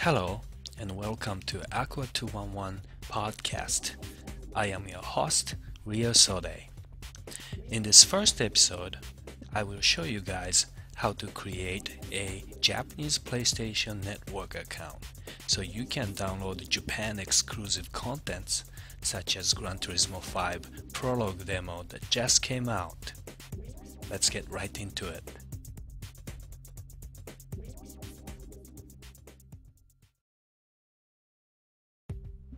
Hello and welcome to Aqua 211 podcast. I am your host, Rio Sode. In this first episode, I will show you guys how to create a Japanese PlayStation Network account so you can download Japan exclusive contents such as Gran Turismo 5 prologue demo that just came out. Let's get right into it.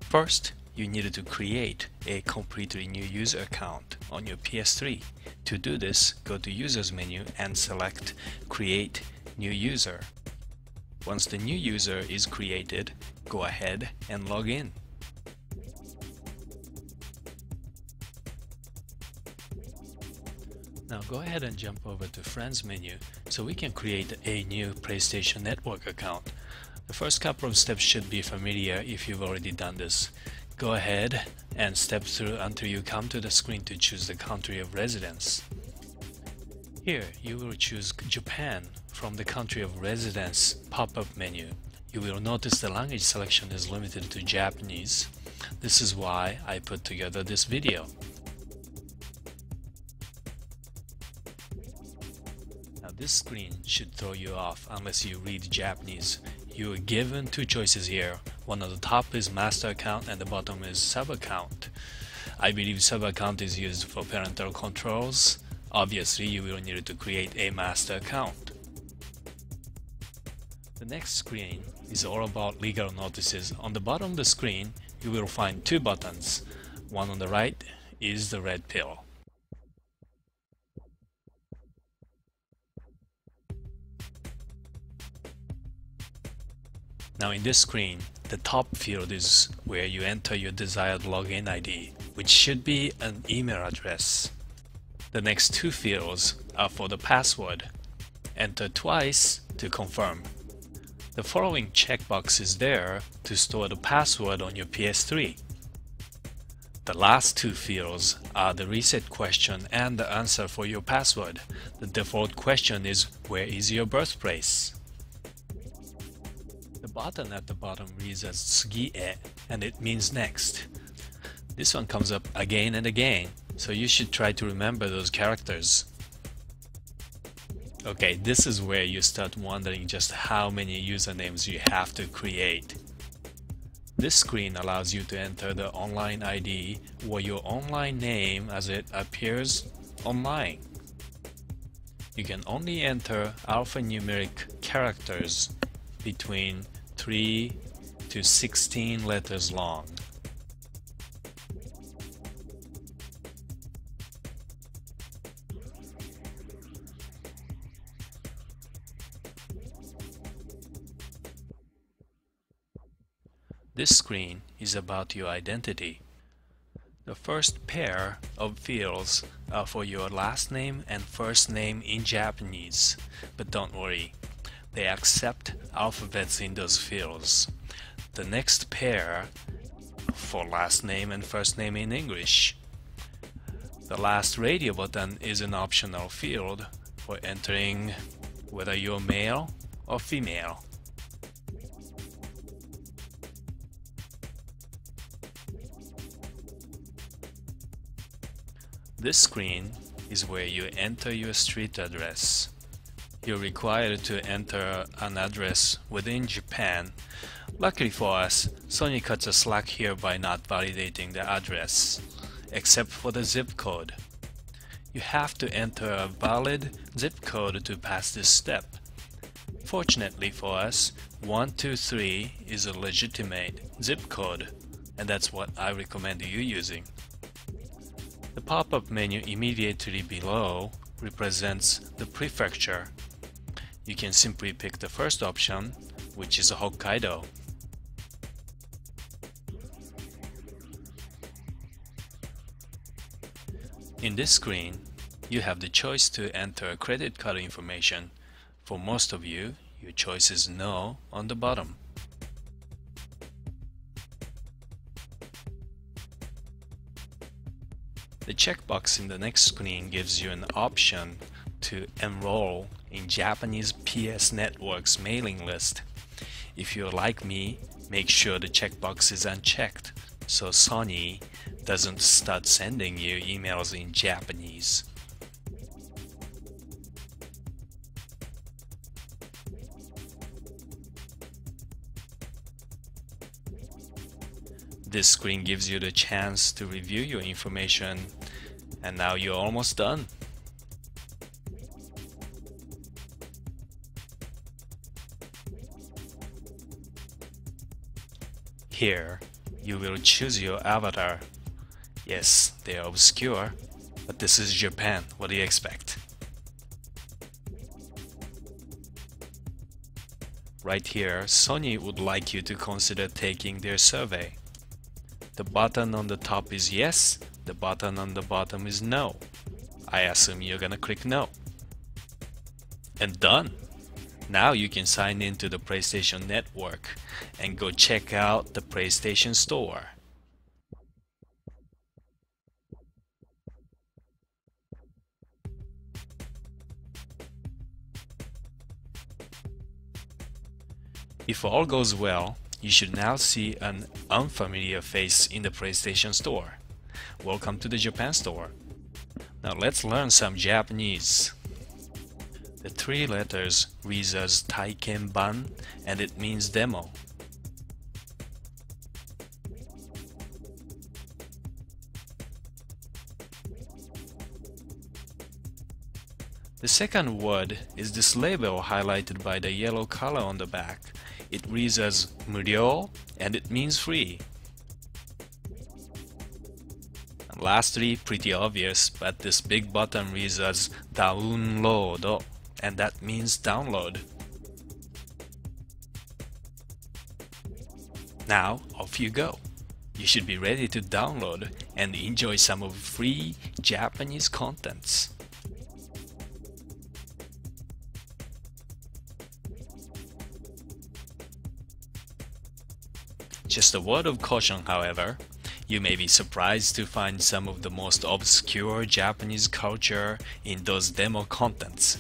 First, you needed to create a completely new user account on your PS3. To do this, go to Users menu and select Create New User. Once the new user is created, go ahead and log in. Now go ahead and jump over to Friends menu so we can create a new PlayStation Network account. The first couple of steps should be familiar if you've already done this. Go ahead and step through until you come to the screen to choose the country of residence. Here you will choose Japan from the country of residence pop-up menu. You will notice the language selection is limited to Japanese. This is why I put together this video. Now this screen should throw you off unless you read Japanese. You are given two choices here. One on the top is master account and the bottom is sub account. I believe sub account is used for parental controls. Obviously you will need to create a master account. The next screen is all about legal notices. On the bottom of the screen you will find two buttons. One on the right is the red pill. Now in this screen, the top field is where you enter your desired login ID, which should be an email address. The next two fields are for the password. Enter twice to confirm. The following checkbox is there to store the password on your PS3. The last two fields are the reset question and the answer for your password. The default question is, where is your birthplace? The button at the bottom reads as Tsugie and it means next. This one comes up again and again, so you should try to remember those characters. Okay, this is where you start wondering just how many usernames you have to create. This screen allows you to enter the online ID or your online name as it appears online. You can only enter alphanumeric characters between 3 to 16 letters long. This screen is about your identity. The first pair of fields are for your last name and first name in Japanese, but don't worry. They accept alphabets in those fields. The next pair for last name and first name in English. The last radio button is an optional field for entering whether you're male or female. This screen is where you enter your street address. You're required to enter an address within Japan. Luckily for us, Sony cuts us slack here by not validating the address, except for the zip code. You have to enter a valid zip code to pass this step. Fortunately for us, 123 is a legitimate zip code, and that's what I recommend you using. The pop-up menu immediately below represents the prefecture. You can simply pick the first option, which is Hokkaido. In this screen, you have the choice to enter credit card information. For most of you, your choice is No on the bottom. The checkbox in the next screen gives you an option to enroll in Japanese PS Network's mailing list. If you're like me, make sure the checkbox is unchecked so Sony doesn't start sending you emails in Japanese. This screen gives you the chance to review your information, and now you're almost done. Here, you will choose your avatar. Yes, they are obscure, but this is Japan. What do you expect? Right here, Sony would like you to consider taking their survey. The button on the top is yes, the button on the bottom is no. I assume you're gonna click no. And done! Now you can sign into the PlayStation Network and go check out the PlayStation Store. If all goes well, you should now see an unfamiliar face in the PlayStation Store. Welcome to the Japan Store. Now let's learn some Japanese. The three letters reads as Taikenban, and it means demo. The second word is this label highlighted by the yellow color on the back. It reads as 무료, and it means free. And lastly, pretty obvious, but this big button reads as download, and that means download. Now, off you go. You should be ready to download and enjoy some of free Japanese contents. Just a word of caution, however, you may be surprised to find some of the most obscure Japanese culture in those demo contents.